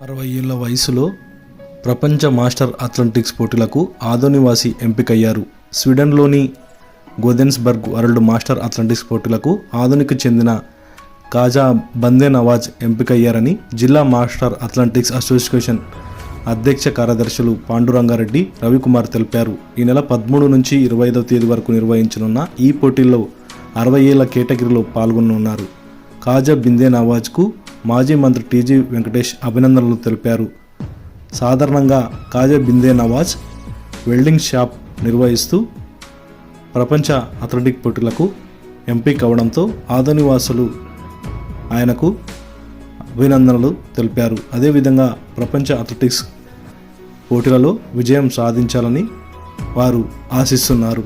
60 ఏళ్ల వయసులో ప్రపంచ మాస్టర్ అథ్లెటిక్స్ పోటీలకు ఆదోనివాసి ఎంపికయ్యారు. స్వీడన్లోని గోథెన్స్బర్గ్ వరల్డ్ మాస్టర్ అథ్లెటిక్స్ పోటీలకు ఆదోనికి చెందిన కాజా బందే నవాజ్ ఎంపికయ్యారని జిల్లా మాస్టర్ అథ్లెటిక్స్ అసోసియేషన్ అధ్యక్ష కార్యదర్శులు పాండురంగారెడ్డి, రవికుమార్ తెలిపారు. ఈ నెల 13 నుంచి 25వ తేదీ వరకు నిర్వహించనున్న ఈ పోటీల్లో 60 ఏళ్ల కేటగిరీలో పాల్గొనున్నారు. కాజా బిందే నవాజ్కు మాజీ మంత్రి టీజీ వెంకటేష్ అభినందనలు తెలిపారు. సాధారణంగా కాజా బిందే నవాజ్ వెల్డింగ్ షాప్ నిర్వహిస్తూ ప్రపంచ అథ్లెటిక్ పోటీలకు ఎంపిక కావడంతో ఆదోనివాసులు ఆయనకు అభినందనలు తెలిపారు. అదేవిధంగా ప్రపంచ అథ్లెటిక్స్ పోటీలలో విజయం సాధించాలని వారు ఆశిస్తున్నారు.